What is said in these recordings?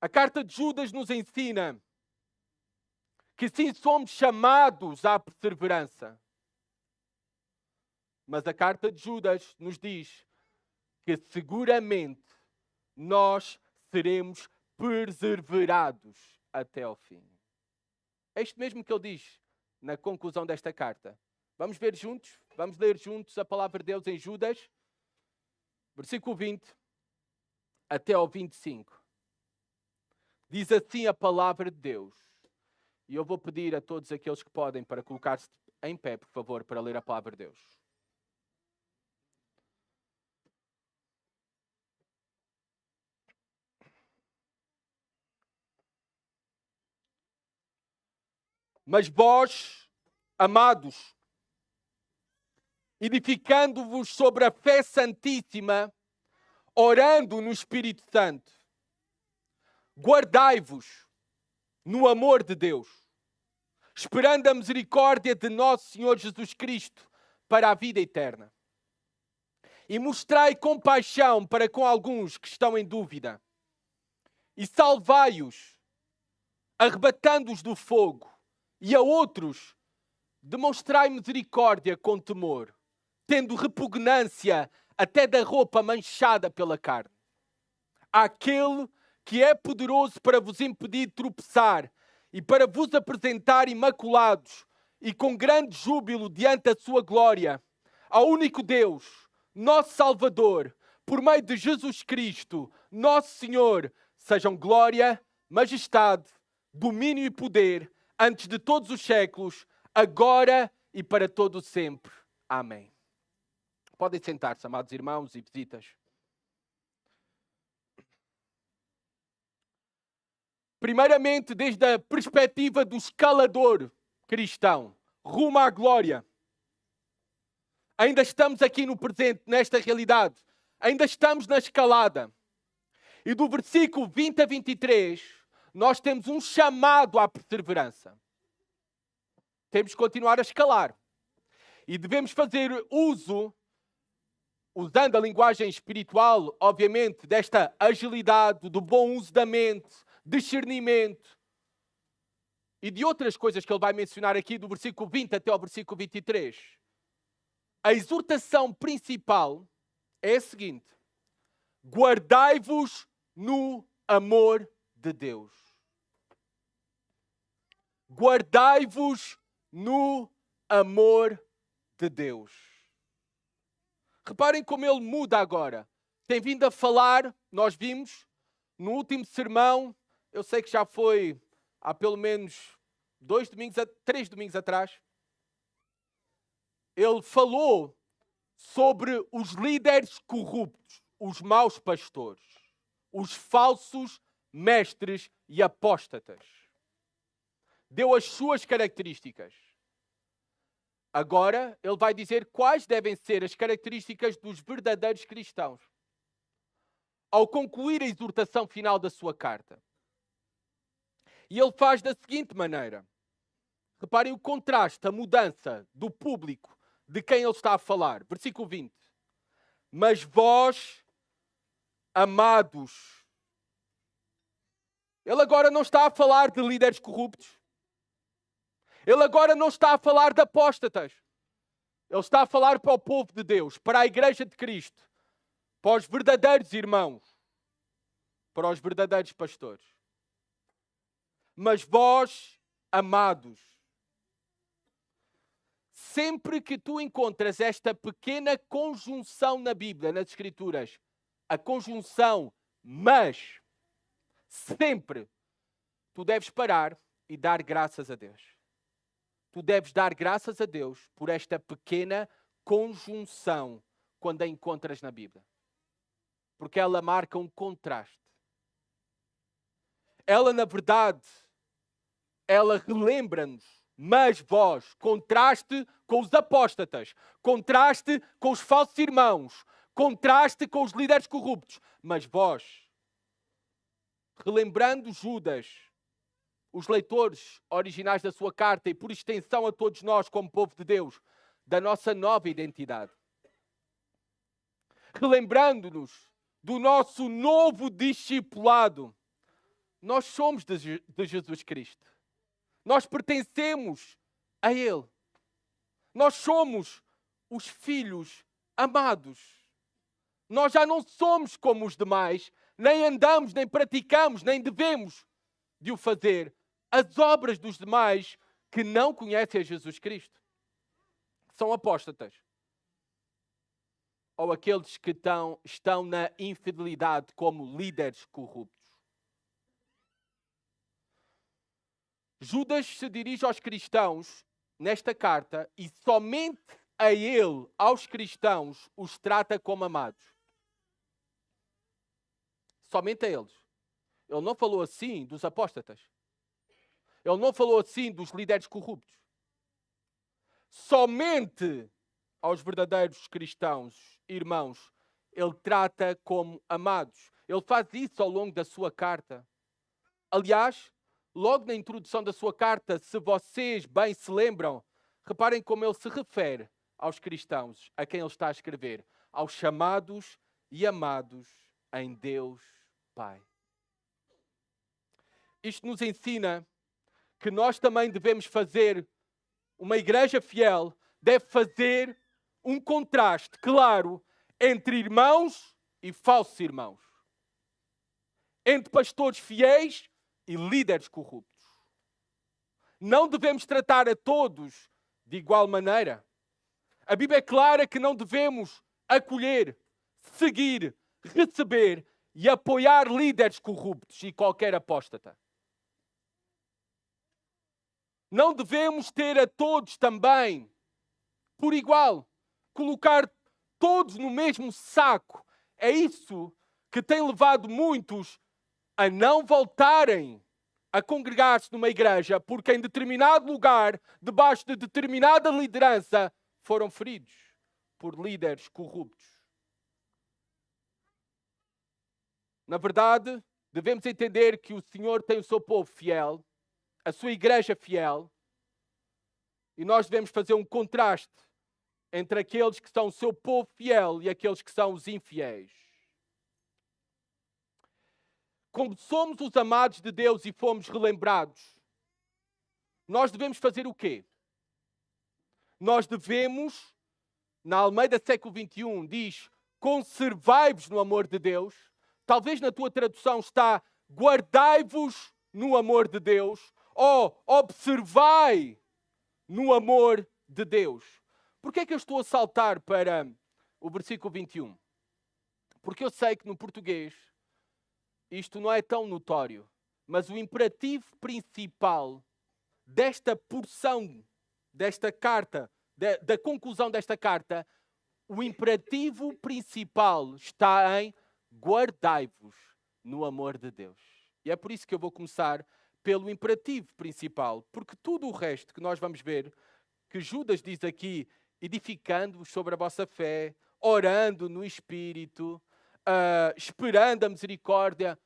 A carta de Judas nos ensina que sim, somos chamados à perseverança. Mas a carta de Judas nos diz que seguramente nós seremos perseverados até ao fim. É isto mesmo que ele diz na conclusão desta carta. Vamos ver juntos? Vamos ler juntos a palavra de Deus em Judas, versículo 20 até ao 25. Diz assim a palavra de Deus. E eu vou pedir a todos aqueles que podem para colocar-se em pé, por favor, para ler a palavra de Deus. Mas vós, amados, edificando-vos sobre a fé santíssima, orando no Espírito Santo, guardai-vos no amor de Deus, esperando a misericórdia de nosso Senhor Jesus Cristo para a vida eterna. E mostrai compaixão para com alguns que estão em dúvida, e salvai-os, arrebatando-os do fogo, e a outros demonstrai misericórdia com temor, tendo repugnância até da roupa manchada pela carne. Aquele que é poderoso para vos impedir de tropeçar e para vos apresentar imaculados e com grande júbilo diante da sua glória, ao único Deus, nosso Salvador, por meio de Jesus Cristo, nosso Senhor, sejam glória, majestade, domínio e poder, antes de todos os séculos, agora e para todo o sempre. Amém. Podem sentar-se, amados irmãos e visitas. Primeiramente, desde a perspectiva do escalador cristão, rumo à glória. Ainda estamos aqui no presente, nesta realidade. Ainda estamos na escalada. E do versículo 20 a 23, nós temos um chamado à perseverança. Temos que continuar a escalar. E devemos fazer uso, usando a linguagem espiritual, obviamente, desta agilidade, do bom uso da mente, discernimento e de outras coisas que ele vai mencionar aqui do versículo 20 até ao versículo 23. A exortação principal é a seguinte: guardai-vos no amor de Deus. Guardai-vos no amor de Deus. Reparem como ele muda agora. Tem vindo a falar, nós vimos, no último sermão, eu sei que já foi há pelo menos 3 domingos atrás, ele falou sobre os líderes corruptos, os maus pastores, os falsos mestres e apóstatas. Deu as suas características. Agora, ele vai dizer quais devem ser as características dos verdadeiros cristãos. Ao concluir a exortação final da sua carta. E ele faz da seguinte maneira. Reparem o contraste, a mudança do público de quem ele está a falar. Versículo 20. Mas vós, amados. Ele agora não está a falar de líderes corruptos. Ele agora não está a falar de apóstatas. Ele está a falar para o povo de Deus, para a igreja de Cristo, para os verdadeiros irmãos, para os verdadeiros pastores. Mas vós, amados, sempre que tu encontras esta pequena conjunção na Bíblia, nas Escrituras, a conjunção mas, sempre, tu deves parar e dar graças a Deus. Tu deves dar graças a Deus por esta pequena conjunção quando a encontras na Bíblia. Porque ela marca um contraste. Ela, na verdade, ela relembra-nos, mas vós, contraste com os apóstatas, contraste com os falsos irmãos, contraste com os líderes corruptos, mas vós, relembrando Judas, os leitores originais da sua carta e por extensão a todos nós como povo de Deus, da nossa nova identidade. Relembrando-nos do nosso novo discipulado. Nós somos de Jesus Cristo. Nós pertencemos a Ele. Nós somos os filhos amados. Nós já não somos como os demais, nem andamos, nem praticamos, nem devemos de o fazer. As obras dos demais que não conhecem a Jesus Cristo são apóstatas. Ou aqueles que estão na infidelidade como líderes corruptos. Judas se dirige aos cristãos nesta carta e somente a ele, aos cristãos, os trata como amados. Somente a eles. Ele não falou assim dos apóstatas. Ele não falou assim dos líderes corruptos. Somente aos verdadeiros cristãos, irmãos, ele trata como amados. Ele faz isso ao longo da sua carta. Aliás, logo na introdução da sua carta, se vocês bem se lembram, reparem como ele se refere aos cristãos, a quem ele está a escrever, aos chamados e amados em Deus Pai. Isto nos ensina que nós também devemos fazer, uma igreja fiel deve fazer um contraste claro entre irmãos e falsos irmãos. Entre pastores fiéis e líderes corruptos. Não devemos tratar a todos de igual maneira. A Bíblia é clara que não devemos acolher, seguir, receber e apoiar líderes corruptos e qualquer apóstata. Não devemos ter a todos também, por igual, colocar todos no mesmo saco. É isso que tem levado muitos a não voltarem a congregar-se numa igreja, porque em determinado lugar, debaixo de determinada liderança, foram feridos por líderes corruptos. Na verdade, devemos entender que o Senhor tem o seu povo fiel, a sua igreja fiel, e nós devemos fazer um contraste entre aqueles que são o seu povo fiel e aqueles que são os infiéis. Como somos os amados de Deus e fomos relembrados, nós devemos fazer o quê? Nós devemos, na Almeida século XXI, diz, conservai-vos no amor de Deus. Talvez na tua tradução está, guardai-vos no amor de Deus, ou observai no amor de Deus. Porquê é que eu estou a saltar para o versículo 21? Porque eu sei que no português isto não é tão notório, mas o imperativo principal desta porção, desta carta, da conclusão desta carta, o imperativo principal está em guardai-vos no amor de Deus. E é por isso que eu vou começar pelo imperativo principal, porque tudo o resto que nós vamos ver, que Judas diz aqui, edificando-vos sobre a vossa fé, orando no Espírito, esperando a misericórdia,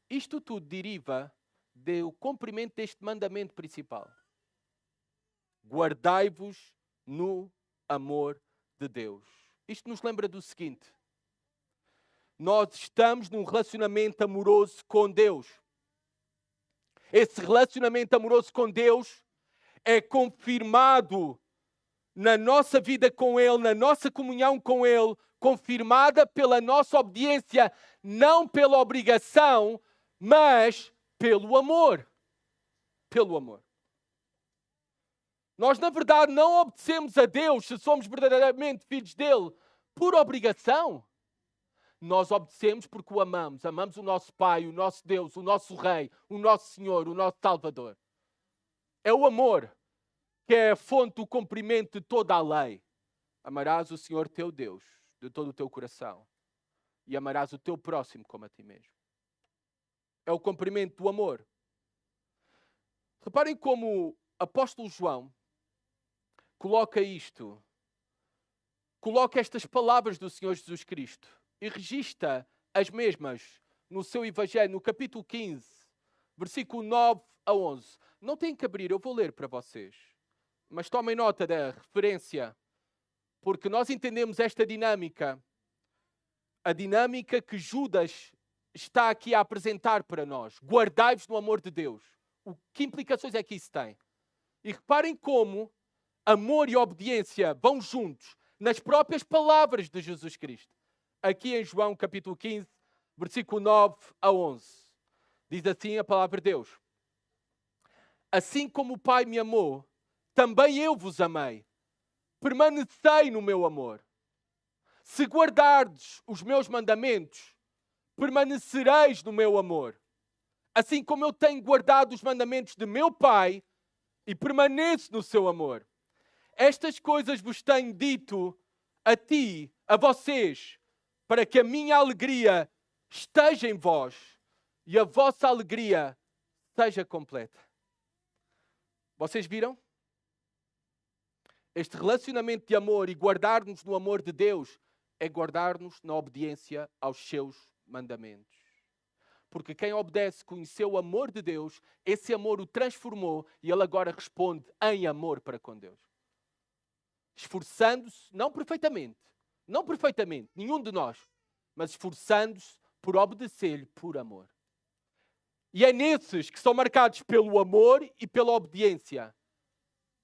isto tudo deriva do cumprimento deste mandamento principal. Guardai-vos no amor de Deus. Isto nos lembra do seguinte: nós estamos num relacionamento amoroso com Deus. Esse relacionamento amoroso com Deus é confirmado na nossa vida com Ele, na nossa comunhão com Ele, confirmada pela nossa obediência, não pela obrigação, mas pelo amor. Pelo amor. Nós, na verdade, não obedecemos a Deus, se somos verdadeiramente filhos dele, por obrigação. Nós obedecemos porque o amamos. Amamos o nosso Pai, o nosso Deus, o nosso Rei, o nosso Senhor, o nosso Salvador. É o amor que é a fonte do cumprimento de toda a lei. Amarás o Senhor teu Deus de todo o teu coração e amarás o teu próximo como a ti mesmo. É o cumprimento do amor. Reparem como o apóstolo João coloca isto, coloca estas palavras do Senhor Jesus Cristo e registra as mesmas no seu Evangelho, no capítulo 15, versículo 9 a 11. Não têm que abrir, eu vou ler para vocês. Mas tomem nota da referência, porque nós entendemos esta dinâmica, a dinâmica que Judas está aqui a apresentar para nós. Guardai-vos no amor de Deus. Que implicações é que isso tem? E reparem como amor e obediência vão juntos nas próprias palavras de Jesus Cristo. Aqui em João capítulo 15, versículo 9 a 11. Diz assim a palavra de Deus. Assim como o Pai me amou, também eu vos amei. Permanecei no meu amor. Se guardardes os meus mandamentos, permanecereis no meu amor. Assim como eu tenho guardado os mandamentos de meu Pai e permaneço no seu amor. Estas coisas vos tenho dito a ti, a vocês, para que a minha alegria esteja em vós e a vossa alegria seja completa. Vocês viram? Este relacionamento de amor e guardar-nos no amor de Deus é guardar-nos na obediência aos seus mandamentos. Porque quem obedece conheceu o amor de Deus, esse amor o transformou e ele agora responde em amor para com Deus. Esforçando-se, não perfeitamente, nenhum de nós, mas esforçando-se por obedecer-lhe por amor. E é nesses que são marcados pelo amor e pela obediência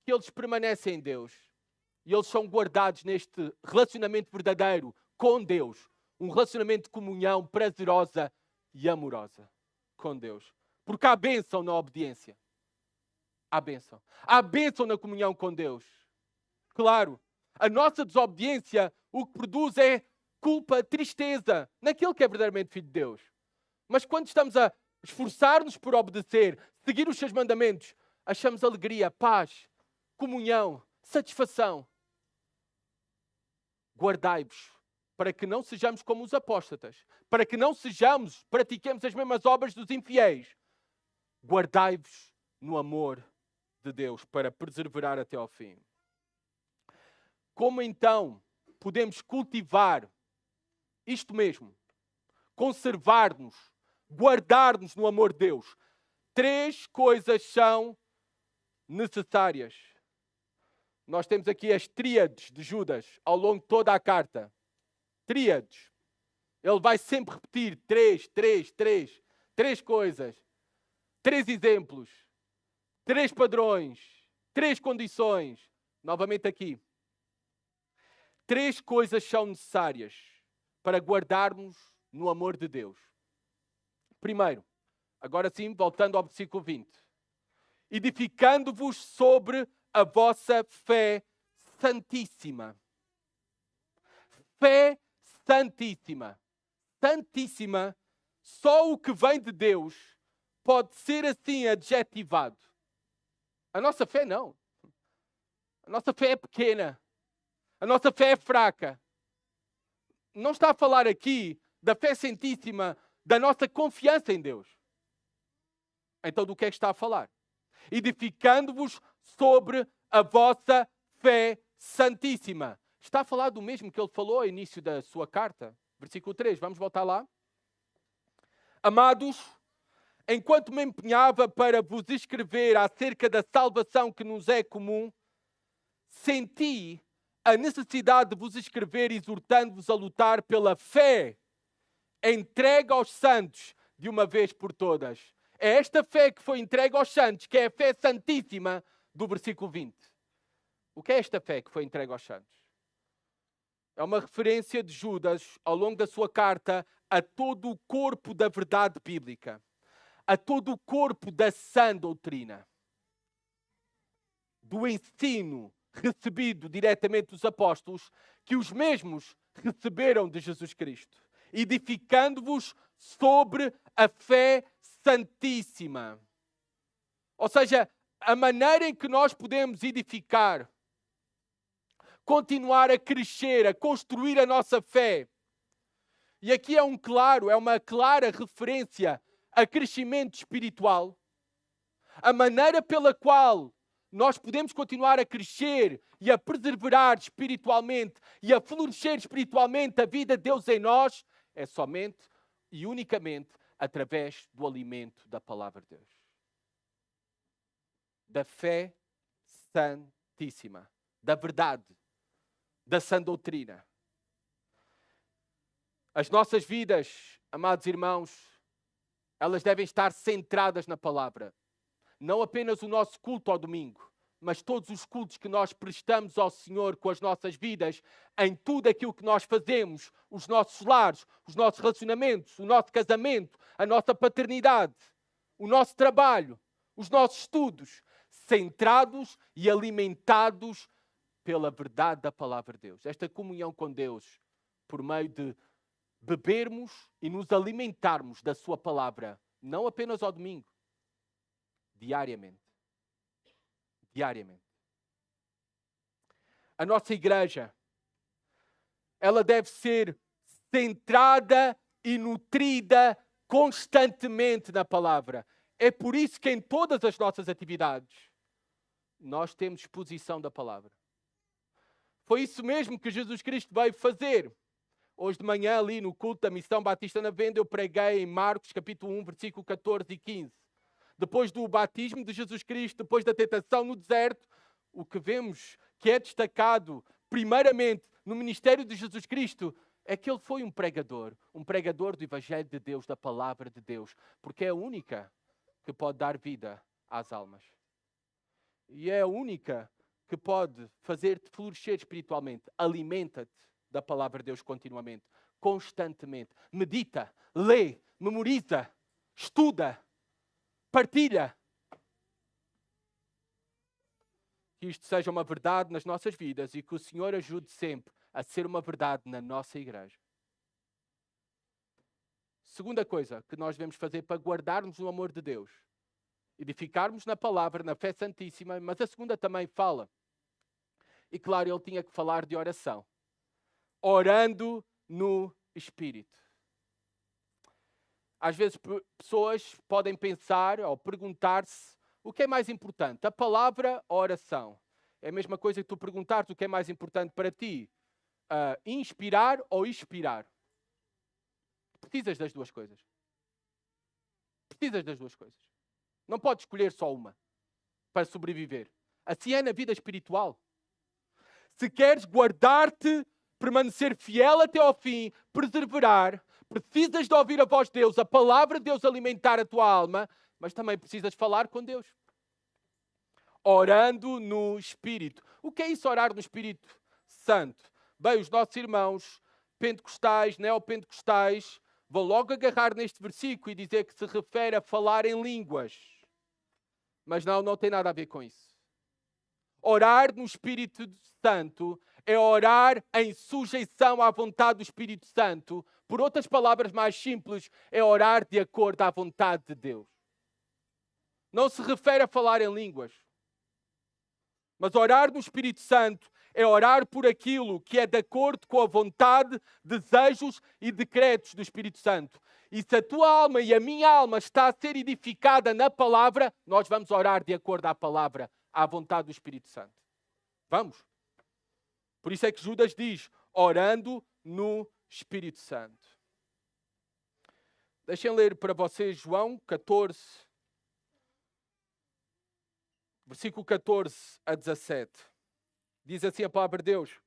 que eles permanecem em Deus. E eles são guardados neste relacionamento verdadeiro com Deus. Um relacionamento de comunhão prazerosa e amorosa com Deus. Porque há bênção na obediência. Há bênção. Há bênção na comunhão com Deus. Claro, a nossa desobediência o que produz é culpa, tristeza naquele que é verdadeiramente filho de Deus. Mas quando estamos a esforçar-nos por obedecer, seguir os seus mandamentos, achamos alegria, paz, comunhão, satisfação. Guardai-vos, para que não sejamos como os apóstatas, para que não pratiquemos as mesmas obras dos infiéis. Guardai-vos no amor de Deus, para perseverar até ao fim. Como então podemos cultivar isto mesmo? Conservar-nos, guardar-nos no amor de Deus. 3 coisas são necessárias. Nós temos aqui as tríades de Judas ao longo de toda a carta. Tríades. Ele vai sempre repetir 3 coisas. 3 exemplos. 3 padrões. 3 condições. Novamente aqui. 3 coisas são necessárias para guardarmos no amor de Deus. Primeiro, agora sim, voltando ao versículo 20. Edificando-vos sobre a vossa fé santíssima. Fé santíssima. Santíssima, só o que vem de Deus pode ser assim adjetivado. A nossa fé não. A nossa fé é pequena. A nossa fé é fraca. Não está a falar aqui da fé santíssima, da nossa confiança em Deus. Então do que é que está a falar? Edificando-vos sobre a vossa fé santíssima. Está a falar do mesmo que ele falou ao início da sua carta. Versículo 3, vamos voltar lá. Amados, enquanto me empenhava para vos escrever acerca da salvação que nos é comum, senti a necessidade de vos escrever exortando-vos a lutar pela fé entregue aos santos de uma vez por todas. É esta fé que foi entregue aos santos, que é a fé santíssima do versículo 20. O que é esta fé que foi entregue aos santos? É uma referência de Judas, ao longo da sua carta, a todo o corpo da verdade bíblica, a todo o corpo da sã doutrina, do ensino recebido diretamente dos apóstolos, que os mesmos receberam de Jesus Cristo, edificando-vos sobre a fé santíssima. Ou seja, a maneira em que nós podemos edificar, continuar a crescer, a construir a nossa fé. E aqui é uma clara referência a crescimento espiritual. A maneira pela qual nós podemos continuar a crescer e a perseverar espiritualmente e a florescer espiritualmente a vida de Deus em nós é somente e unicamente através do alimento da palavra de Deus. Da fé santíssima, da verdade, da sã doutrina. As nossas vidas, amados irmãos, elas devem estar centradas na palavra. Não apenas o nosso culto ao domingo, mas todos os cultos que nós prestamos ao Senhor com as nossas vidas, em tudo aquilo que nós fazemos, os nossos lares, os nossos relacionamentos, o nosso casamento, a nossa paternidade, o nosso trabalho, os nossos estudos, centrados e alimentados pela verdade da palavra de Deus. Esta comunhão com Deus, por meio de bebermos e nos alimentarmos da sua palavra, não apenas ao domingo, diariamente. Diariamente. A nossa igreja, ela deve ser centrada e nutrida constantemente na palavra. É por isso que em todas as nossas atividades, nós temos exposição da palavra. Foi isso mesmo que Jesus Cristo veio fazer. Hoje de manhã, ali no culto da Missão Batista na Venda, eu preguei em Marcos, capítulo 1, versículo 14 e 15. Depois do batismo de Jesus Cristo, depois da tentação no deserto, o que vemos que é destacado primeiramente no ministério de Jesus Cristo é que ele foi um pregador do Evangelho de Deus, da palavra de Deus, porque é a única que pode dar vida às almas. E é a única que pode fazer-te florescer espiritualmente. Alimenta-te da palavra de Deus continuamente, constantemente. Medita, lê, memoriza, estuda, partilha. Que isto seja uma verdade nas nossas vidas e que o Senhor ajude sempre a ser uma verdade na nossa igreja. Segunda coisa que nós devemos fazer para guardarmos o amor de Deus, edificarmos na palavra, na fé santíssima, mas a segunda também fala. E claro, ele tinha que falar de oração. Orando no Espírito. Às vezes pessoas podem pensar ou perguntar-se o que é mais importante, a palavra ou a oração? É a mesma coisa que tu perguntares o que é mais importante para ti, inspirar ou expirar. Precisas das duas coisas. Precisas das duas coisas. Não podes escolher só uma para sobreviver. Assim é na vida espiritual. Se queres guardar-te, permanecer fiel até ao fim, perseverar, precisas de ouvir a voz de Deus, a palavra de Deus alimentar a tua alma, mas também precisas falar com Deus. Orando no Espírito. O que é isso, orar no Espírito Santo? Bem, os nossos irmãos pentecostais, neopentecostais, vão logo agarrar neste versículo e dizer que se refere a falar em línguas. Mas não tem nada a ver com isso. Orar no Espírito Santo é orar em sujeição à vontade do Espírito Santo. Por outras palavras mais simples, é orar de acordo à vontade de Deus. Não se refere a falar em línguas. Mas orar no Espírito Santo é orar por aquilo que é de acordo com a vontade, desejos e decretos do Espírito Santo. E se a tua alma e a minha alma está a ser edificada na palavra, nós vamos orar de acordo à palavra, à vontade do Espírito Santo. Vamos? Por isso é que Judas diz, orando no Espírito Santo. Deixem ler para vocês João 14, versículo 14 a 17. Diz assim a palavra de Deus.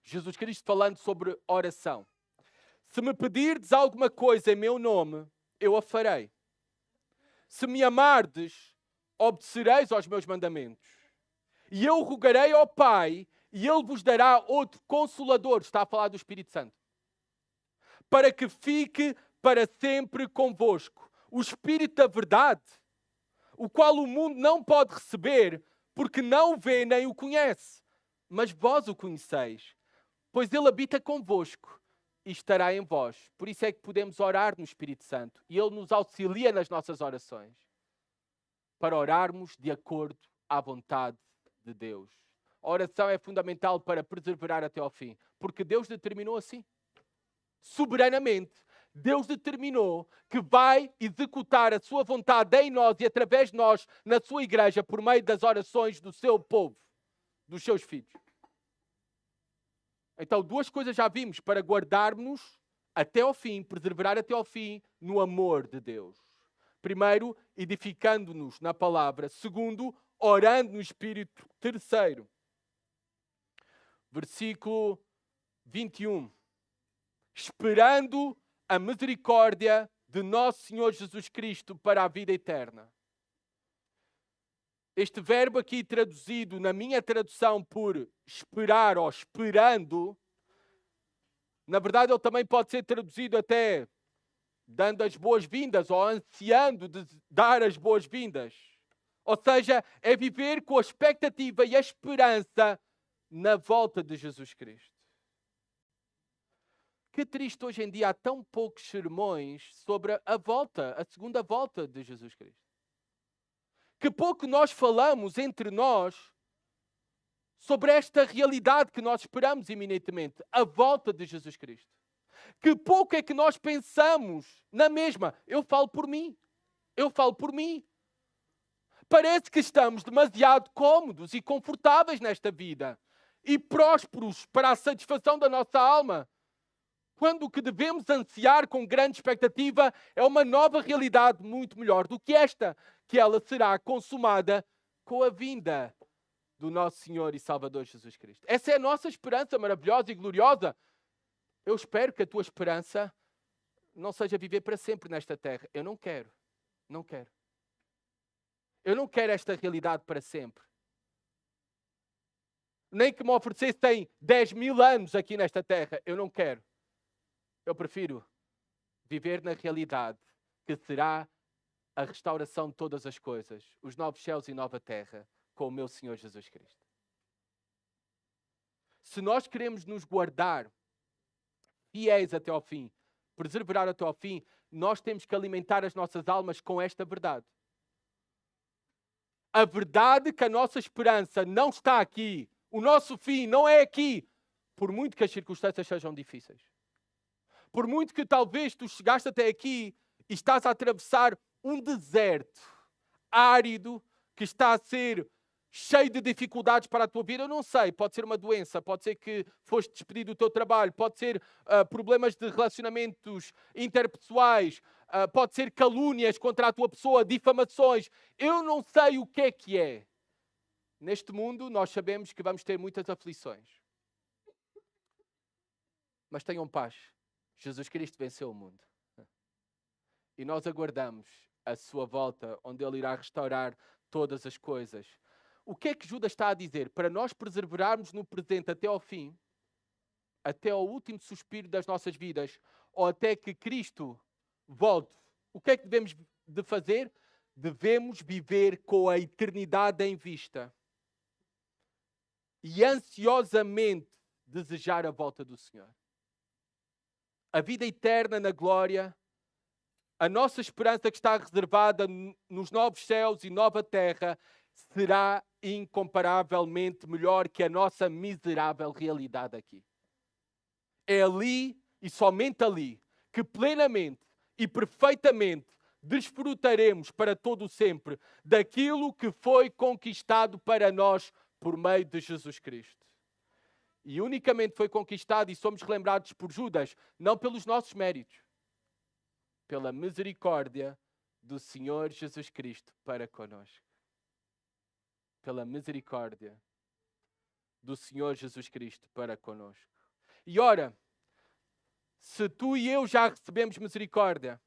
Jesus Cristo falando sobre oração. Se me pedirdes alguma coisa em meu nome, eu a farei. Se me amardes, obedecereis aos meus mandamentos. E eu rogarei ao Pai, e Ele vos dará outro Consolador, está a falar do Espírito Santo, para que fique para sempre convosco. O Espírito da verdade, o qual o mundo não pode receber, porque não o vê nem o conhece. Mas vós o conheceis, pois Ele habita convosco e estará em vós. Por isso é que podemos orar no Espírito Santo. E Ele nos auxilia nas nossas orações, para orarmos de acordo à vontade de Deus. A oração é fundamental para perseverar até ao fim, porque Deus determinou assim. Soberanamente, Deus determinou que vai executar a sua vontade em nós e através de nós, na sua igreja, por meio das orações do seu povo, dos seus filhos. Então, duas coisas já vimos para guardarmos até ao fim, perseverar até ao fim no amor de Deus. Primeiro, edificando-nos na palavra. Segundo, orando no Espírito. Terceiro, versículo 21. esperando a misericórdia de nosso Senhor Jesus Cristo para a vida eterna. Este verbo aqui traduzido na minha tradução por esperar ou esperando, na verdade ele também pode ser traduzido até dando as boas-vindas ou ansiando de dar as boas-vindas. Ou seja, é viver com a expectativa e a esperança na volta de Jesus Cristo. Que triste hoje em dia há tão poucos sermões sobre a volta, a segunda volta de Jesus Cristo. Que pouco nós falamos entre nós sobre esta realidade que nós esperamos iminentemente, a volta de Jesus Cristo. Que pouco é que nós pensamos na mesma. Eu falo por mim. Parece que estamos demasiado cômodos e confortáveis nesta vida e prósperos para a satisfação da nossa alma. Quando o que devemos ansiar com grande expectativa é uma nova realidade muito melhor do que esta, que ela será consumada com a vinda do nosso Senhor e Salvador Jesus Cristo. Essa é a nossa esperança maravilhosa e gloriosa. Eu espero que a tua esperança não seja viver para sempre nesta terra. Eu não quero. Eu não quero esta realidade para sempre. Nem que me oferecessem 10.000 anos aqui nesta terra. Eu não quero. Eu prefiro viver na realidade que será a restauração de todas as coisas, os novos céus e nova terra, com o meu Senhor Jesus Cristo. Se nós queremos nos guardar fiéis até ao fim, perseverar até ao fim, nós temos que alimentar as nossas almas com esta verdade. A verdade que a nossa esperança não está aqui, o nosso fim não é aqui, por muito que as circunstâncias sejam difíceis. Por muito que talvez tu chegaste até aqui e estás a atravessar um deserto árido que está a ser cheio de dificuldades para a tua vida, eu não sei, pode ser uma doença, pode ser que foste despedido do teu trabalho, pode ser problemas de relacionamentos interpessoais, pode ser calúnias contra a tua pessoa, difamações, eu não sei o que é. Neste mundo nós sabemos que vamos ter muitas aflições. Mas tenham paz. Jesus Cristo venceu o mundo. E nós aguardamos a sua volta, onde Ele irá restaurar todas as coisas. O que é que Judas está a dizer? Para nós perseverarmos no presente até ao fim, até ao último suspiro das nossas vidas, ou até que Cristo volte, o que é que devemos de fazer? Devemos viver com a eternidade em vista e ansiosamente desejar a volta do Senhor. A vida eterna na glória, a nossa esperança que está reservada nos novos céus e nova terra, será incomparavelmente melhor que a nossa miserável realidade aqui. É ali e somente ali que plenamente e perfeitamente desfrutaremos para todo o sempre daquilo que foi conquistado para nós por meio de Jesus Cristo. E unicamente foi conquistado e somos relembrados por Judas, não pelos nossos méritos, pela misericórdia do Senhor Jesus Cristo para conosco. Pela misericórdia do Senhor Jesus Cristo para conosco. E ora, se tu e eu já recebemos misericórdia,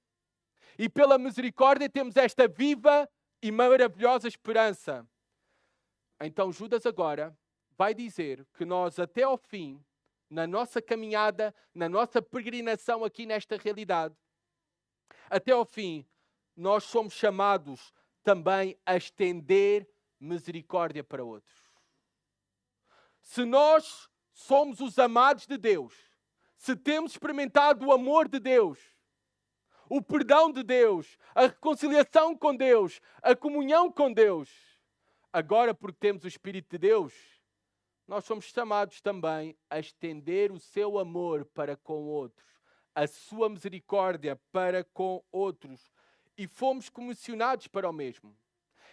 e pela misericórdia temos esta viva e maravilhosa esperança, então Judas agora vai dizer que nós até ao fim, na nossa caminhada, na nossa peregrinação aqui nesta realidade, até ao fim, nós somos chamados também a estender misericórdia para outros. Se nós somos os amados de Deus, se temos experimentado o amor de Deus, o perdão de Deus, a reconciliação com Deus, a comunhão com Deus, agora porque temos o Espírito de Deus, nós somos chamados também a estender o seu amor para com outros, a sua misericórdia para com outros. E fomos comissionados para o mesmo.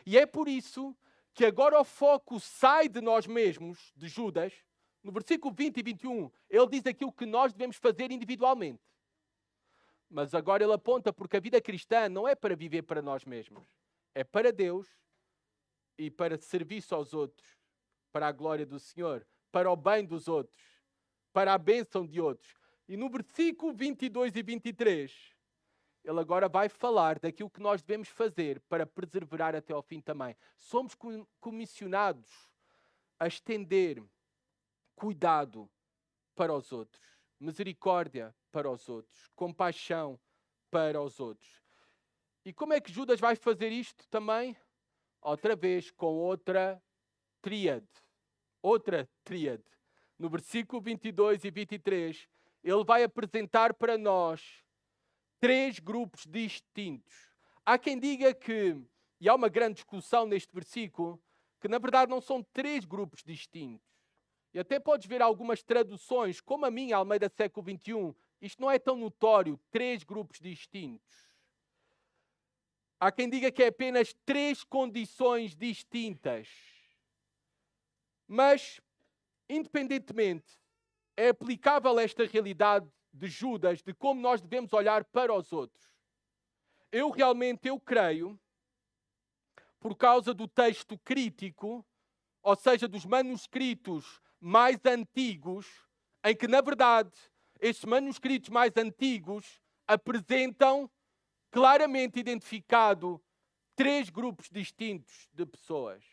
E é por isso que agora o foco sai de nós mesmos, de Judas. No versículo 20 e 21, ele diz aquilo que nós devemos fazer individualmente. Mas agora ele aponta porque a vida cristã não é para viver para nós mesmos. É para Deus e para serviço aos outros, para a glória do Senhor, para o bem dos outros, para a bênção de outros. E no versículo 22 e 23, ele agora vai falar daquilo que nós devemos fazer para perseverar até ao fim também. Somos comissionados a estender cuidado para os outros, misericórdia para os outros, compaixão para os outros. E como é que Judas vai fazer isto também? Outra vez com outra tríade. Outra tríade. No versículo 22 e 23, ele vai apresentar para nós 3 grupos distintos. Há quem diga que, e há uma grande discussão neste versículo, que na verdade não são 3 grupos distintos. E até podes ver algumas traduções, como a minha, Almeida século XXI, isto não é tão notório, 3 grupos distintos. Há quem diga que é apenas 3 condições distintas. Mas, independentemente, é aplicável esta realidade de Judas, de como nós devemos olhar para os outros. Eu creio, por causa do texto crítico, ou seja, dos manuscritos mais antigos, em que, na verdade, estes manuscritos mais antigos apresentam claramente identificado 3 grupos distintos de pessoas.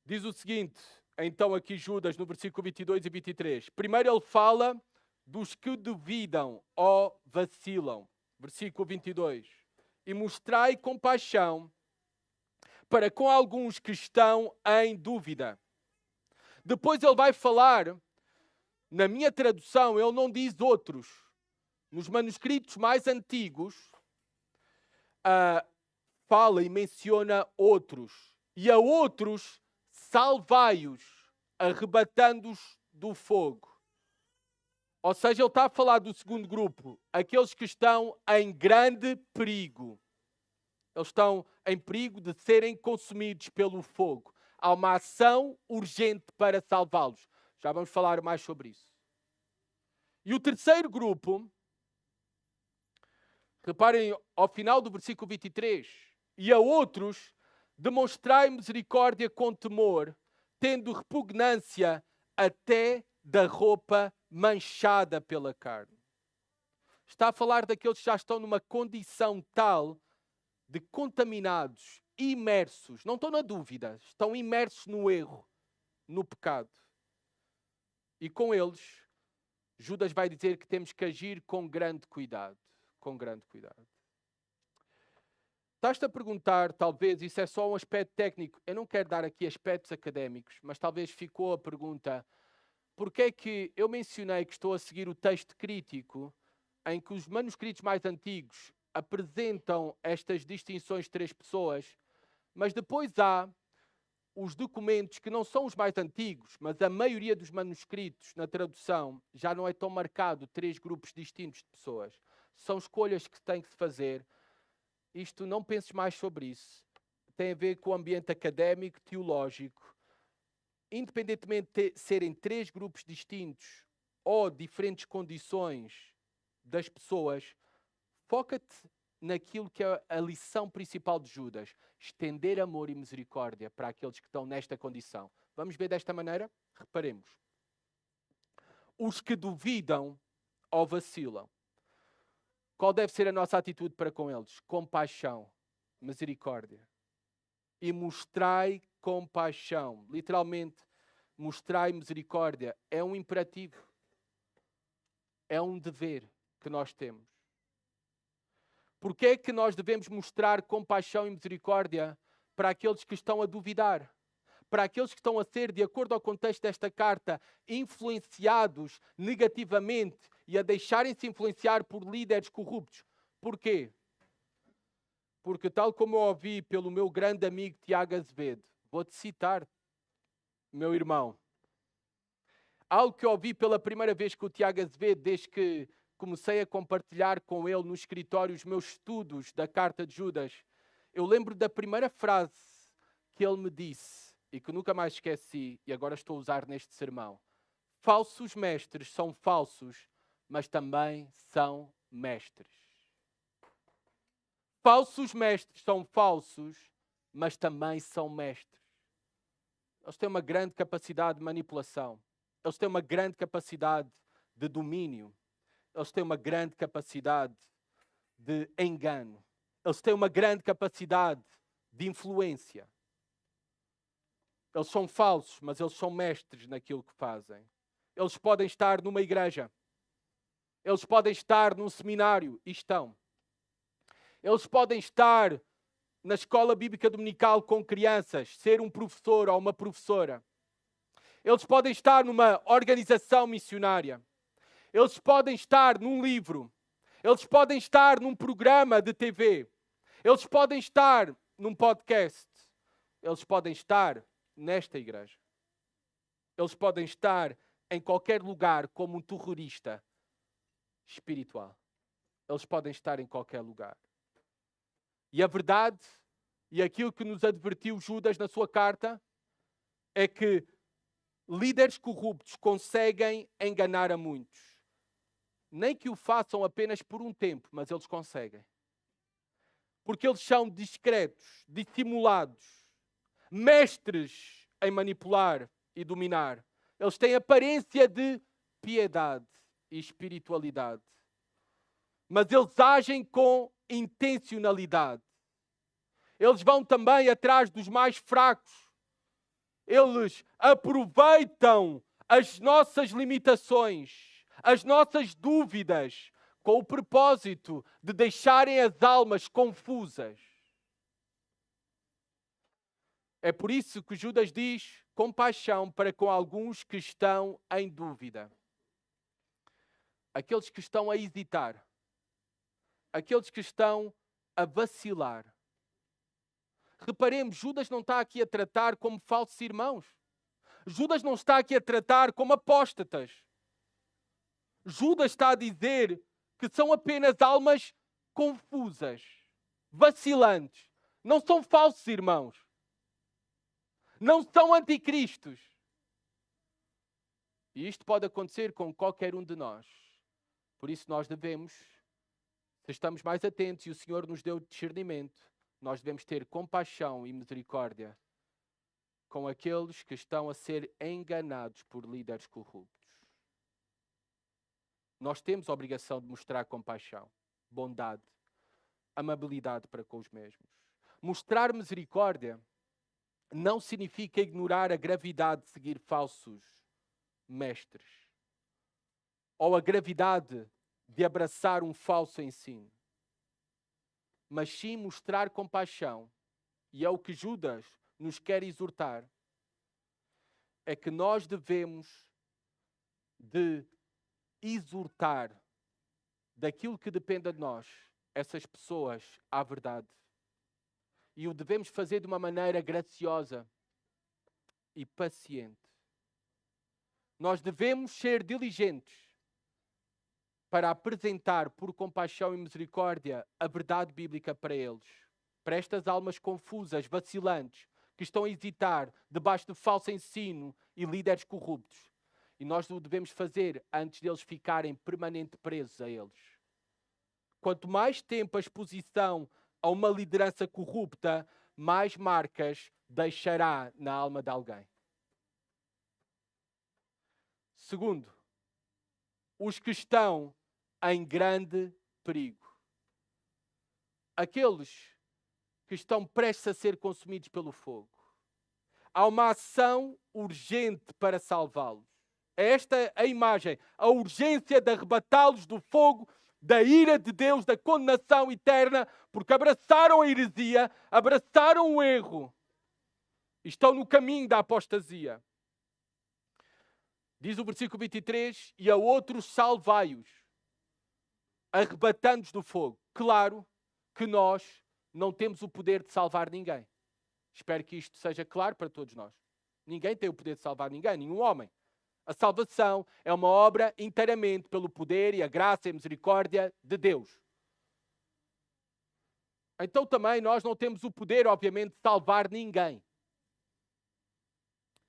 Diz o seguinte, então aqui Judas, no versículo 22 e 23. Primeiro ele fala dos que duvidam ou vacilam. Versículo 22. E mostrai compaixão para com alguns que estão em dúvida. Depois ele vai falar, na minha tradução, ele não diz outros. Nos manuscritos mais antigos, fala e menciona outros. E a outros, salvai-os, arrebatando-os do fogo. Ou seja, ele está a falar do segundo grupo, aqueles que estão em grande perigo. Eles estão em perigo de serem consumidos pelo fogo. Há uma ação urgente para salvá-los. Já vamos falar mais sobre isso. E o terceiro grupo, reparem ao final do versículo 23, e a outros demonstrai misericórdia com temor, tendo repugnância até da roupa manchada pela carne. Está a falar daqueles que já estão numa condição tal de contaminados, imersos, não estão na dúvida, estão imersos no erro, no pecado. E com eles, Judas vai dizer que temos que agir com grande cuidado. Com grande cuidado. Estás-te a perguntar, talvez, isso é só um aspecto técnico. Eu não quero dar aqui aspectos académicos, mas talvez ficou a pergunta: porque é que eu mencionei que estou a seguir o texto crítico, em que os manuscritos mais antigos apresentam estas distinções de 3 pessoas, mas depois há os documentos que não são os mais antigos, mas a maioria dos manuscritos na tradução já não é tão marcado 3 grupos distintos de pessoas. São escolhas que têm que se fazer. Isto, não penses mais sobre isso. Tem a ver com o ambiente académico, teológico. Independentemente de serem 3 grupos distintos ou diferentes condições das pessoas, foca-te naquilo que é a lição principal de Judas. Estender amor e misericórdia para aqueles que estão nesta condição. Vamos ver desta maneira? Reparemos. Os que duvidam ou vacilam. Qual deve ser a nossa atitude para com eles? Compaixão, misericórdia. E mostrai compaixão. Literalmente, mostrai misericórdia. É um imperativo. É um dever que nós temos. Porquê é que nós devemos mostrar compaixão e misericórdia para aqueles que estão a duvidar? Para aqueles que estão a ser, de acordo ao contexto desta carta, influenciados negativamente e a deixarem-se influenciar por líderes corruptos. Porquê? Porque, tal como eu ouvi pelo meu grande amigo Tiago Azevedo, vou-te citar, meu irmão, algo que eu ouvi pela primeira vez com o Tiago Azevedo, desde que comecei a compartilhar com ele no escritório os meus estudos da carta de Judas, eu lembro da primeira frase que ele me disse, e que nunca mais esqueci, e agora estou a usar neste sermão. Falsos mestres são falsos, mas também são mestres. Falsos mestres são falsos, mas também são mestres. Eles têm uma grande capacidade de manipulação. Eles têm uma grande capacidade de domínio. Eles têm uma grande capacidade de engano. Eles têm uma grande capacidade de influência. Eles são falsos, mas eles são mestres naquilo que fazem. Eles podem estar numa igreja. Eles podem estar num seminário. E estão. Eles podem estar na escola bíblica dominical com crianças, ser um professor ou uma professora. Eles podem estar numa organização missionária. Eles podem estar num livro. Eles podem estar num programa de TV. Eles podem estar num podcast. Eles podem estar nesta igreja. Eles podem estar em qualquer lugar como um terrorista espiritual. Eles podem estar em qualquer lugar. E a verdade, e aquilo que nos advertiu Judas na sua carta, é que líderes corruptos conseguem enganar a muitos. Nem que o façam apenas por um tempo, mas eles conseguem. Porque eles são discretos, dissimulados, mestres em manipular e dominar. Eles têm aparência de piedade e espiritualidade. Mas eles agem com intencionalidade. Eles vão também atrás dos mais fracos. Eles aproveitam as nossas limitações, as nossas dúvidas, com o propósito de deixarem as almas confusas. É por isso que Judas diz: compaixão para com alguns que estão em dúvida. Aqueles que estão a hesitar. Aqueles que estão a vacilar. Reparemos, Judas não está aqui a tratar como falsos irmãos. Judas não está aqui a tratar como apóstatas. Judas está a dizer que são apenas almas confusas, vacilantes. Não são falsos irmãos. Não são anticristos. E isto pode acontecer com qualquer um de nós. Por isso nós devemos, se estamos mais atentos e o Senhor nos deu discernimento, nós devemos ter compaixão e misericórdia com aqueles que estão a ser enganados por líderes corruptos. Nós temos a obrigação de mostrar compaixão, bondade, amabilidade para com os mesmos. Mostrar misericórdia não significa ignorar a gravidade de seguir falsos mestres ou a gravidade de abraçar um falso ensino. Mas sim mostrar compaixão, e é o que Judas nos quer exortar, é que nós devemos de exortar daquilo que dependa de nós, essas pessoas à verdade. E o devemos fazer de uma maneira graciosa e paciente. Nós devemos ser diligentes para apresentar por compaixão e misericórdia a verdade bíblica para eles. Para estas almas confusas, vacilantes, que estão a hesitar debaixo de falso ensino e líderes corruptos. E nós o devemos fazer antes deles ficarem permanentemente presos a eles. Quanto mais tempo a exposição a uma liderança corrupta, mais marcas deixará na alma de alguém. Segundo, os que estão em grande perigo. Aqueles que estão prestes a ser consumidos pelo fogo. Há uma ação urgente para salvá-los. Esta é a imagem, a urgência de arrebatá-los do fogo, da ira de Deus, da condenação eterna, porque abraçaram a heresia, abraçaram o erro. Estão no caminho da apostasia. Diz o versículo 23, e a outros salvai-os, arrebatando-os do fogo. Claro que nós não temos o poder de salvar ninguém. Espero que isto seja claro para todos nós. Ninguém tem o poder de salvar ninguém, nenhum homem. A salvação é uma obra inteiramente pelo poder e a graça e a misericórdia de Deus. Então também nós não temos o poder, obviamente, de salvar ninguém.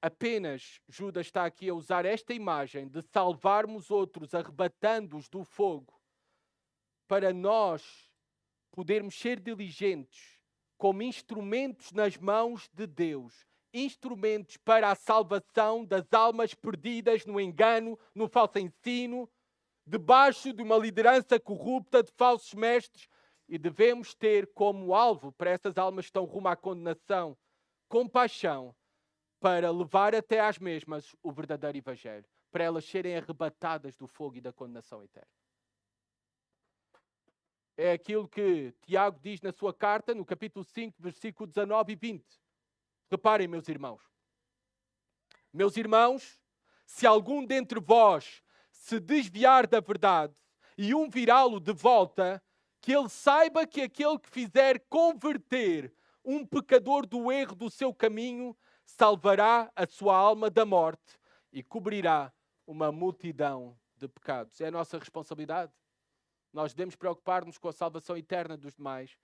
Apenas Judas está aqui a usar esta imagem de salvarmos outros, arrebatando-os do fogo, para nós podermos ser diligentes como instrumentos nas mãos de Deus, instrumentos para a salvação das almas perdidas no engano, no falso ensino, debaixo de uma liderança corrupta de falsos mestres, e devemos ter como alvo para essas almas que estão rumo à condenação, compaixão, para levar até às mesmas o verdadeiro Evangelho, para elas serem arrebatadas do fogo e da condenação eterna. É aquilo que Tiago diz na sua carta, no capítulo 5, versículo 19 e 20. Reparem, meus irmãos. Meus irmãos, se algum dentre vós se desviar da verdade e um virá-lo de volta, que ele saiba que aquele que fizer converter um pecador do erro do seu caminho, salvará a sua alma da morte e cobrirá uma multidão de pecados. É a nossa responsabilidade. Nós devemos preocupar-nos com a salvação eterna dos demais.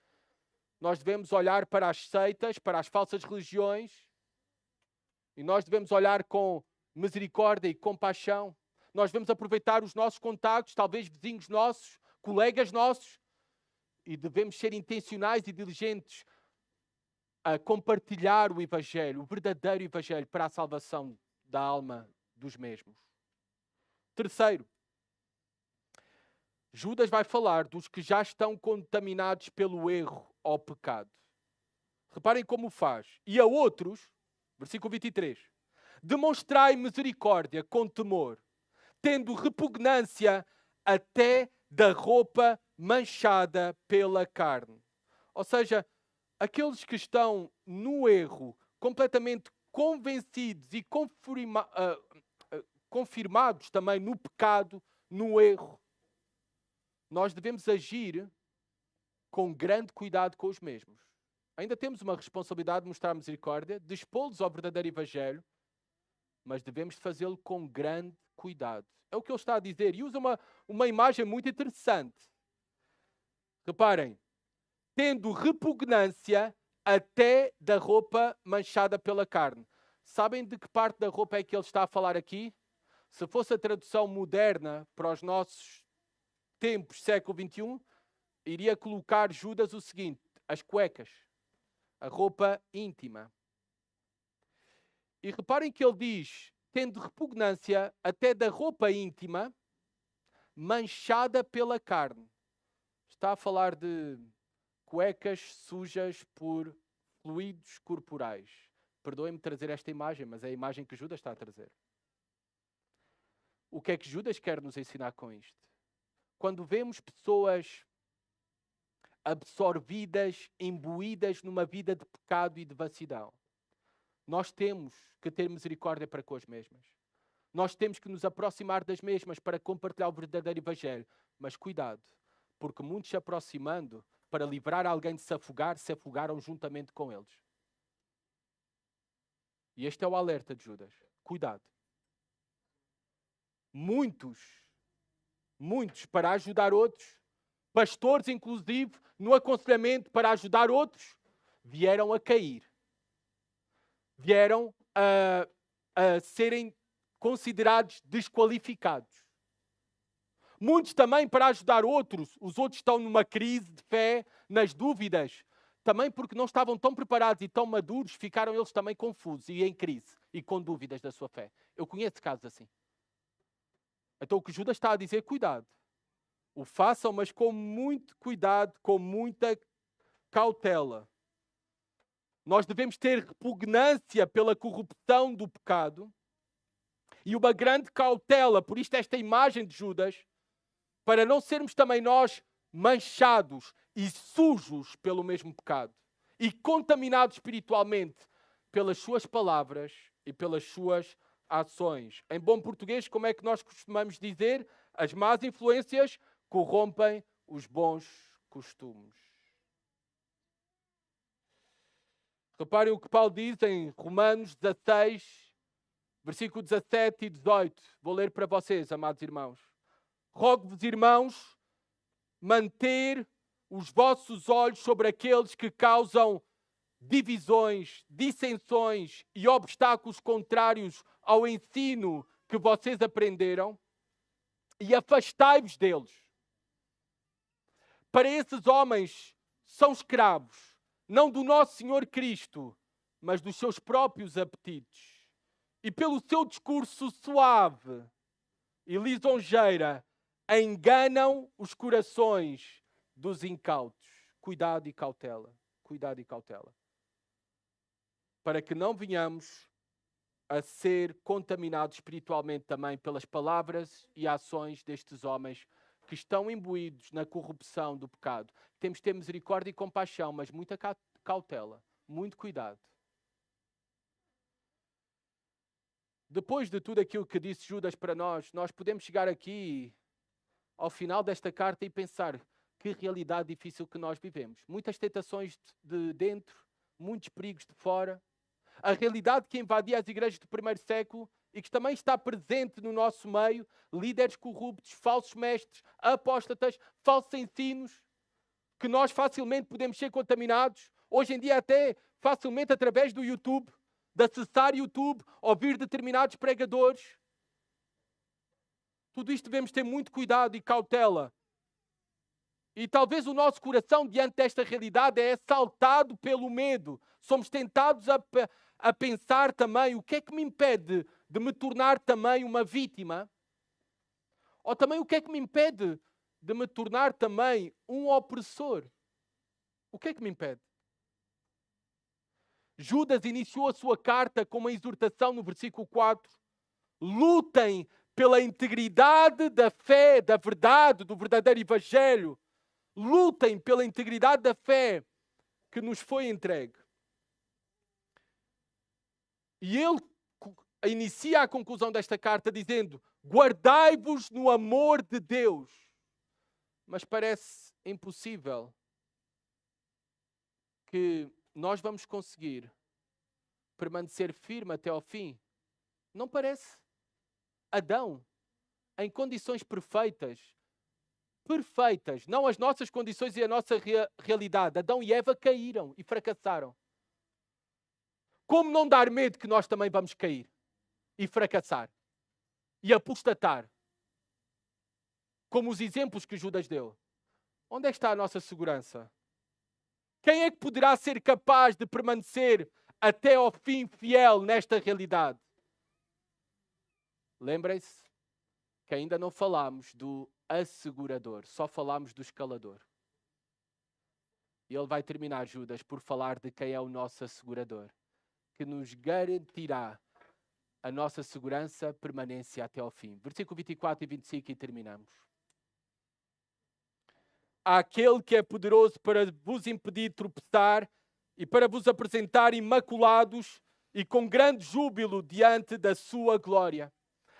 Nós devemos olhar para as seitas, para as falsas religiões, e nós devemos olhar com misericórdia e compaixão. Nós devemos aproveitar os nossos contactos, talvez vizinhos nossos, colegas nossos, e devemos ser intencionais e diligentes a compartilhar o Evangelho, o verdadeiro Evangelho, para a salvação da alma dos mesmos. Terceiro, Judas vai falar dos que já estão contaminados pelo erro ou pecado. Reparem como faz. E a outros, versículo 23, demonstrai misericórdia com temor, tendo repugnância até da roupa manchada pela carne. Ou seja, aqueles que estão no erro, completamente convencidos e confirmados também no pecado, no erro, nós devemos agir com grande cuidado com os mesmos. Ainda temos uma responsabilidade de mostrar misericórdia, de expô-los ao verdadeiro Evangelho, mas devemos fazê-lo com grande cuidado. É o que ele está a dizer. E usa uma imagem muito interessante. Reparem. Tendo repugnância até da roupa manchada pela carne. Sabem de que parte da roupa é que ele está a falar aqui? Se fosse a tradução moderna para os nossos tempos, século XXI, iria colocar Judas o seguinte: as cuecas, a roupa íntima. E reparem que ele diz, tendo repugnância até da roupa íntima, manchada pela carne. Está a falar de cuecas sujas por fluidos corporais. Perdoem-me trazer esta imagem, mas é a imagem que Judas está a trazer. O que é que Judas quer nos ensinar com isto? Quando vemos pessoas absorvidas, imbuídas numa vida de pecado e de devassidão, nós temos que ter misericórdia para com as mesmas. Nós temos que nos aproximar das mesmas para compartilhar o verdadeiro Evangelho. Mas cuidado, porque muitos se aproximando para livrar alguém de se afogaram juntamente com eles. E este é o alerta de Judas. Cuidado. Muitos para ajudar outros, pastores inclusive, no aconselhamento para ajudar outros, vieram a cair. Vieram a serem considerados desqualificados. Muitos também para ajudar outros. Os outros estão numa crise de fé, nas dúvidas. Também porque não estavam tão preparados e tão maduros, ficaram eles também confusos e em crise e com dúvidas da sua fé. Eu conheço casos assim. Então o que Judas está a dizer, cuidado. O façam, mas com muito cuidado, com muita cautela. Nós devemos ter repugnância pela corrupção do pecado e uma grande cautela, por isto esta imagem de Judas, para não sermos também nós manchados e sujos pelo mesmo pecado e contaminados espiritualmente pelas suas palavras e pelas suas ações. Em bom português, como é que nós costumamos dizer? As más influências corrompem os bons costumes. Reparem o que Paulo diz em Romanos 16, versículo 17 e 18. Vou ler para vocês, amados irmãos. Rogo-vos, irmãos, manter os vossos olhos sobre aqueles que causam divisões, dissensões e obstáculos contrários ao ensino que vocês aprenderam e afastai-vos deles. Para esses homens são escravos, não do nosso Senhor Cristo, mas dos seus próprios apetites. E pelo seu discurso suave e lisonjeira, enganam os corações dos incautos. Cuidado e cautela. Cuidado e cautela. Para que não venhamos a ser contaminados espiritualmente também pelas palavras e ações destes homens que estão imbuídos na corrupção do pecado. Temos de ter misericórdia e compaixão, mas muita cautela, muito cuidado. Depois de tudo aquilo que disse Judas para nós podemos chegar aqui ao final desta carta e pensar que realidade difícil que nós vivemos. Muitas tentações de dentro, muitos perigos de fora. A realidade que invadia as igrejas do primeiro século e que também está presente no nosso meio, líderes corruptos, falsos mestres, apóstatas, falsos ensinos, que nós facilmente podemos ser contaminados. Hoje em dia até facilmente através do YouTube, de acessar YouTube, ouvir determinados pregadores. Tudo isto devemos ter muito cuidado e cautela. E talvez o nosso coração diante desta realidade é assaltado pelo medo. Somos tentados a pensar também o que é que me impede de me tornar também uma vítima? Ou também o que é que me impede de me tornar também um opressor? O que é que me impede? Judas iniciou a sua carta com uma exortação no versículo 4. Lutem pela integridade da fé, da verdade, do verdadeiro evangelho. Lutem pela integridade da fé que nos foi entregue. E ele inicia a conclusão desta carta dizendo: guardai-vos no amor de Deus. Mas parece impossível que nós vamos conseguir permanecer firme até ao fim. Não parece? Adão, em condições perfeitas, não as nossas condições e a nossa realidade. Adão e Eva caíram e fracassaram. Como não dar medo que nós também vamos cair e fracassar e apostatar? Como os exemplos que Judas deu. Onde é que está a nossa segurança? Quem é que poderá ser capaz de permanecer até ao fim fiel nesta realidade? Lembrem-se que ainda não falámos do assegurador, só falámos do escalador. E ele vai terminar, Judas, por falar de quem é o nosso assegurador, que nos garantirá a nossa segurança, permanência até ao fim. Versículo 24 e 25 e terminamos. Aquele que é poderoso para vos impedir de tropeçar e para vos apresentar imaculados e com grande júbilo diante da sua glória.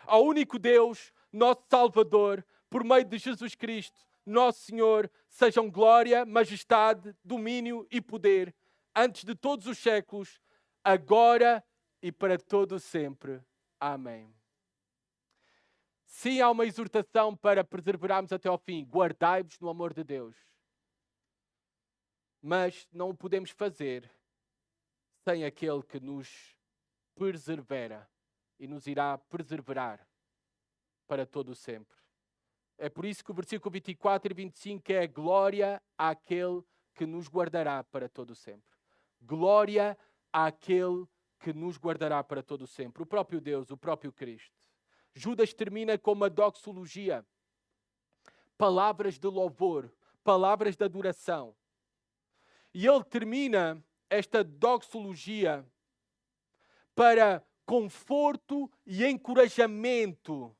Ao único Deus, nosso Salvador, por meio de Jesus Cristo, nosso Senhor, sejam glória, majestade, domínio e poder, antes de todos os séculos, agora e para todo sempre. Amém. Sim, há uma exortação para perseverarmos até ao fim. Guardai-vos no amor de Deus. Mas não o podemos fazer sem aquele que nos persevera e nos irá perseverar para todo o sempre. É por isso que o versículo 24 e 25 é glória àquele que nos guardará para todo o sempre. Glória àquele que nos guardará para todo o sempre. O próprio Deus, o próprio Cristo. Judas termina com uma doxologia. Palavras de louvor, palavras de adoração. E ele termina esta doxologia para conforto e encorajamento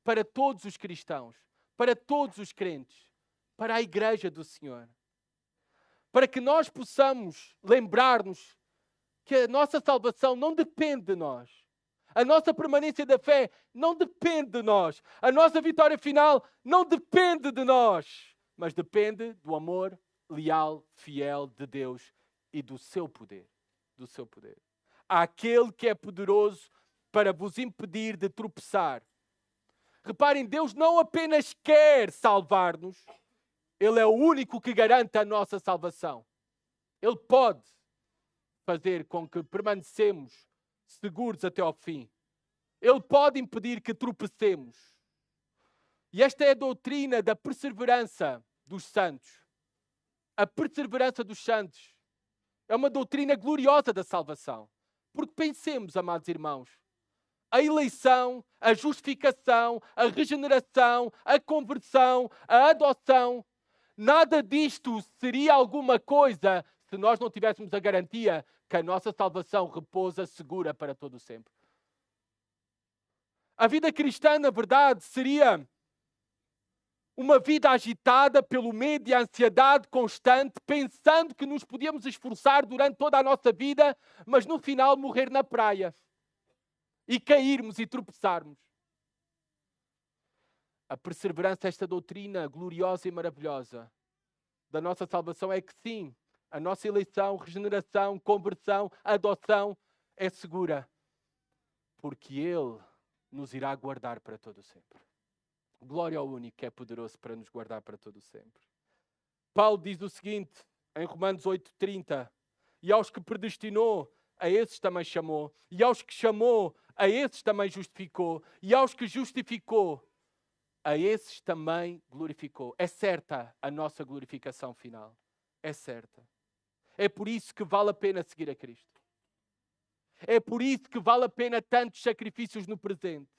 para todos os cristãos, para todos os crentes, para a igreja do Senhor. Para que nós possamos lembrar-nos que a nossa salvação não depende de nós. A nossa permanência da fé não depende de nós. A nossa vitória final não depende de nós. Mas depende do amor leal, fiel de Deus e do seu poder. Do seu poder. Aquele que é poderoso para vos impedir de tropeçar. Reparem, Deus não apenas quer salvar-nos, Ele é o único que garante a nossa salvação. Ele pode fazer com que permanecemos seguros até ao fim. Ele pode impedir que tropecemos. E esta é a doutrina da perseverança dos santos. A perseverança dos santos. É uma doutrina gloriosa da salvação. Porque pensemos, amados irmãos, a eleição, a justificação, a regeneração, a conversão, a adoção, nada disto seria alguma coisa se nós não tivéssemos a garantia que a nossa salvação repousa segura para todo o sempre. A vida cristã, na verdade, seria uma vida agitada pelo medo e a ansiedade constante, pensando que nos podíamos esforçar durante toda a nossa vida, mas no final morrer na praia e cairmos e tropeçarmos. A perseverança desta doutrina gloriosa e maravilhosa da nossa salvação é que sim, a nossa eleição, regeneração, conversão, adoção é segura, porque Ele nos irá guardar para todo o sempre. Glória ao único que é poderoso para nos guardar para todo o sempre. Paulo diz o seguinte, em Romanos 8:30, e aos que predestinou, a esses também chamou, e aos que chamou, a esses também justificou, e aos que justificou, a esses também glorificou. É certa a nossa glorificação final. É certa. É por isso que vale a pena seguir a Cristo. É por isso que vale a pena tantos sacrifícios no presente.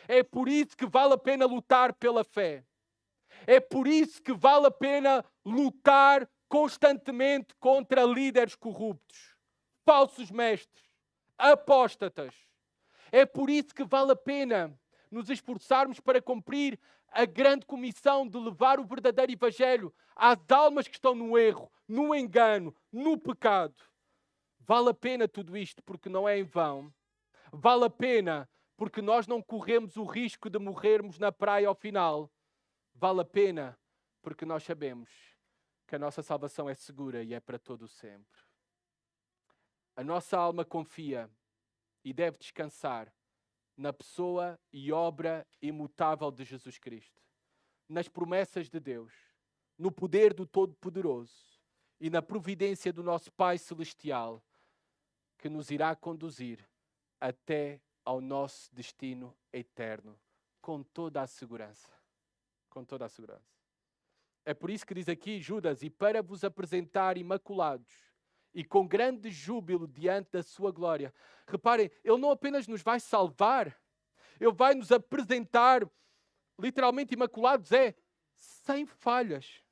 É por isso que vale a pena lutar pela fé. É por isso que vale a pena lutar constantemente contra líderes corruptos, falsos mestres, apóstatas. É por isso que vale a pena nos esforçarmos para cumprir a grande comissão de levar o verdadeiro evangelho às almas que estão no erro, no engano, no pecado. Vale a pena tudo isto porque não é em vão. Vale a pena porque nós não corremos o risco de morrermos na praia ao final. Vale a pena porque nós sabemos que a nossa salvação é segura e é para todo o sempre. A nossa alma confia e deve descansar na pessoa e obra imutável de Jesus Cristo, nas promessas de Deus, no poder do Todo-Poderoso e na providência do nosso Pai Celestial, que nos irá conduzir até ao nosso destino eterno, com toda a segurança. Com toda a segurança. É por isso que diz aqui Judas, e para vos apresentar imaculados e com grande júbilo diante da sua glória. Reparem, Ele não apenas nos vai salvar, Ele vai nos apresentar, literalmente imaculados, sem falhas,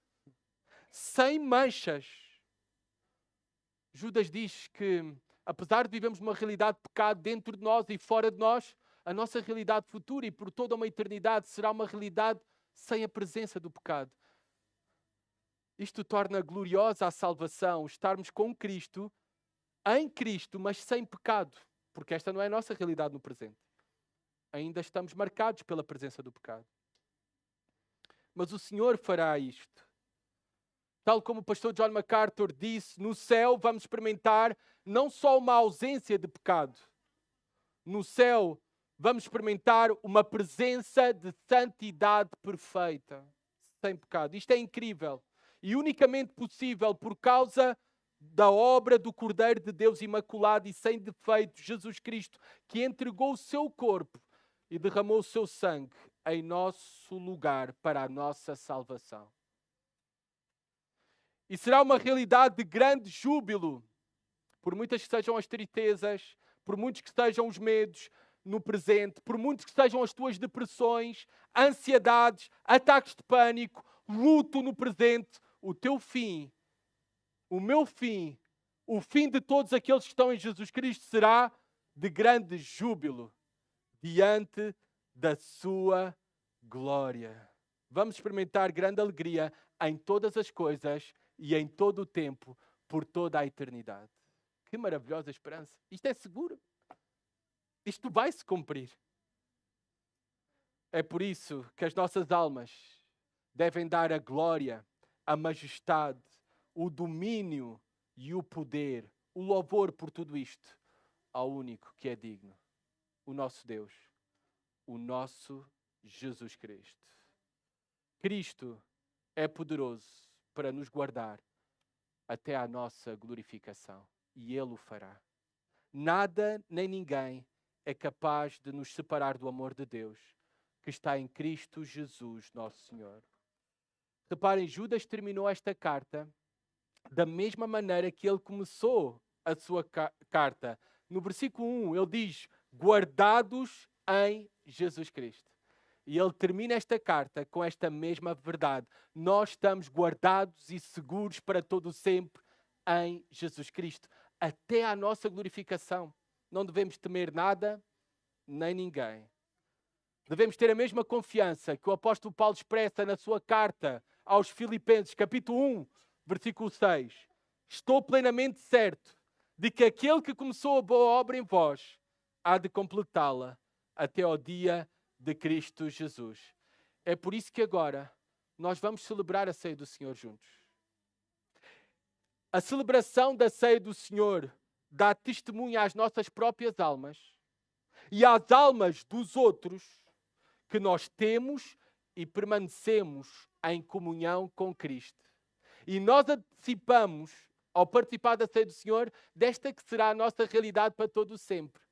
sem manchas. Judas diz que, apesar de vivermos uma realidade de pecado dentro de nós e fora de nós, a nossa realidade futura e por toda uma eternidade será uma realidade sem a presença do pecado. Isto torna gloriosa a salvação, estarmos com Cristo, em Cristo, mas sem pecado, porque esta não é a nossa realidade no presente. Ainda estamos marcados pela presença do pecado. Mas o Senhor fará isto. Tal como o pastor John MacArthur disse, no céu vamos experimentar não só uma ausência de pecado. No céu vamos experimentar uma presença de santidade perfeita, sem pecado. Isto é incrível. E unicamente possível por causa da obra do Cordeiro de Deus imaculado e sem defeito, Jesus Cristo, que entregou o seu corpo e derramou o seu sangue em nosso lugar para a nossa salvação. E será uma realidade de grande júbilo, por muitas que sejam as tristezas, por muitos que sejam os medos no presente, por muitos que sejam as tuas depressões, ansiedades, ataques de pânico, luto no presente, o teu fim, o meu fim, o fim de todos aqueles que estão em Jesus Cristo será de grande júbilo diante da sua glória. Vamos experimentar grande alegria em todas as coisas e em todo o tempo, por toda a eternidade. Que maravilhosa esperança. Isto é seguro. Isto vai se cumprir. É por isso que as nossas almas devem dar a glória, a majestade, o domínio e o poder, o louvor por tudo isto ao único que é digno, o nosso Deus, o nosso Jesus Cristo. Cristo é poderoso para nos guardar até à nossa glorificação e Ele o fará. Nada nem ninguém é capaz de nos separar do amor de Deus que está em Cristo Jesus, nosso Senhor. Reparem, Judas terminou esta carta da mesma maneira que ele começou a sua carta. No versículo 1, ele diz: guardados em Jesus Cristo. E ele termina esta carta com esta mesma verdade. Nós estamos guardados e seguros para todo o sempre em Jesus Cristo, até à nossa glorificação. Não devemos temer nada, nem ninguém. Devemos ter a mesma confiança que o apóstolo Paulo expressa na sua carta aos Filipenses, capítulo 1, versículo 6. Estou plenamente certo de que aquele que começou a boa obra em vós há de completá-la até ao dia de Cristo Jesus. É por isso que agora nós vamos celebrar a ceia do Senhor juntos. A celebração da ceia do Senhor dá testemunho às nossas próprias almas e às almas dos outros que nós temos e permanecemos em comunhão com Cristo. E nós antecipamos, ao participar da ceia do Senhor, desta que será a nossa realidade para todo o sempre.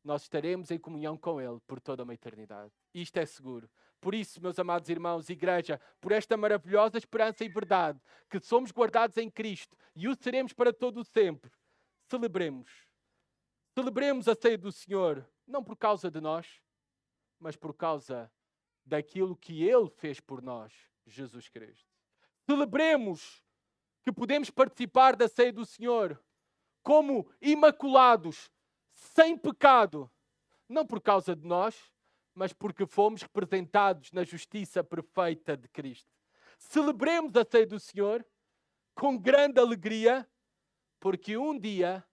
Nós estaremos em comunhão com Ele por toda uma eternidade. Isto é seguro. Por isso, meus amados irmãos, igreja, por esta maravilhosa esperança e verdade, que somos guardados em Cristo e o seremos para todo o sempre, celebremos. Celebremos a ceia do Senhor, não por causa de nós, mas por causa daquilo que Ele fez por nós, Jesus Cristo. Celebremos que podemos participar da ceia do Senhor como imaculados, sem pecado, não por causa de nós, mas porque fomos representados na justiça perfeita de Cristo. Celebremos a ceia do Senhor com grande alegria, porque um dia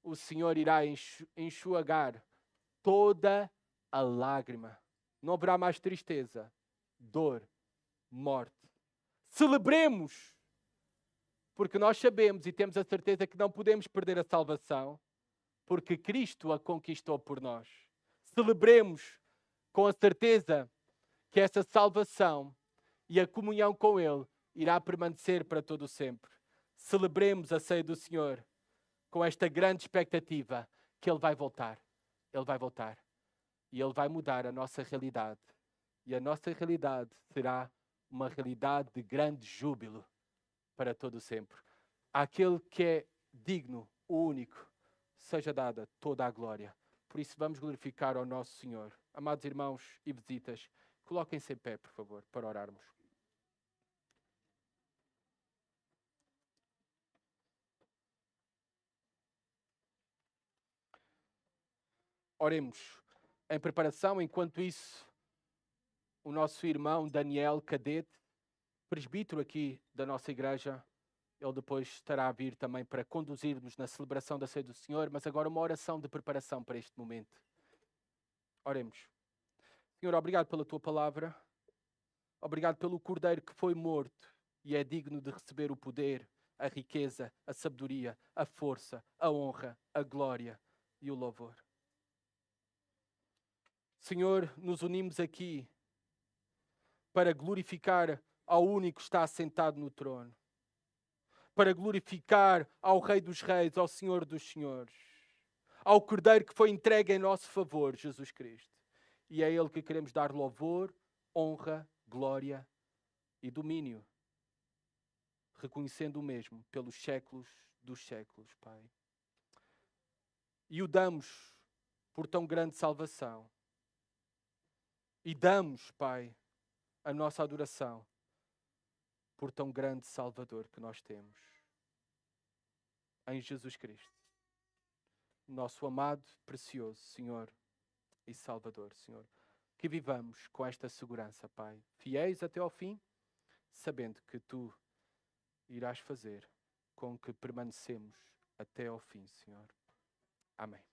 o Senhor irá enxugar toda a lágrima. Não haverá mais tristeza, dor, morte. Celebremos, porque nós sabemos e temos a certeza que não podemos perder a salvação, porque Cristo a conquistou por nós. Celebremos com a certeza que essa salvação e a comunhão com Ele irá permanecer para todo o sempre. Celebremos a ceia do Senhor com esta grande expectativa que Ele vai voltar. Ele vai voltar. E Ele vai mudar a nossa realidade. E a nossa realidade será uma realidade de grande júbilo para todo o sempre. Àquele que é digno, o único, seja dada toda a glória. Por isso vamos glorificar ao nosso Senhor. Amados irmãos e visitas, coloquem-se em pé, por favor, para orarmos. Oremos em preparação. Enquanto isso, o nosso irmão Daniel Cadete, presbítero aqui da nossa igreja, ele depois estará a vir também para conduzir-nos na celebração da ceia do Senhor, mas agora uma oração de preparação para este momento. Oremos. Senhor, obrigado pela tua palavra. Obrigado pelo Cordeiro que foi morto e é digno de receber o poder, a riqueza, a sabedoria, a força, a honra, a glória e o louvor. Senhor, nos unimos aqui para glorificar ao único que está assentado no trono, para glorificar ao Rei dos Reis, ao Senhor dos Senhores, ao Cordeiro que foi entregue em nosso favor, Jesus Cristo. E é a Ele que queremos dar louvor, honra, glória e domínio, reconhecendo o mesmo pelos séculos dos séculos, Pai. E o damos por tão grande salvação. E damos, Pai, a nossa adoração por tão grande Salvador que nós temos em Jesus Cristo, nosso amado, precioso Senhor e Salvador, Senhor. Que vivamos com esta segurança, Pai, fiéis até ao fim, sabendo que Tu irás fazer com que permanecemos até ao fim, Senhor. Amém.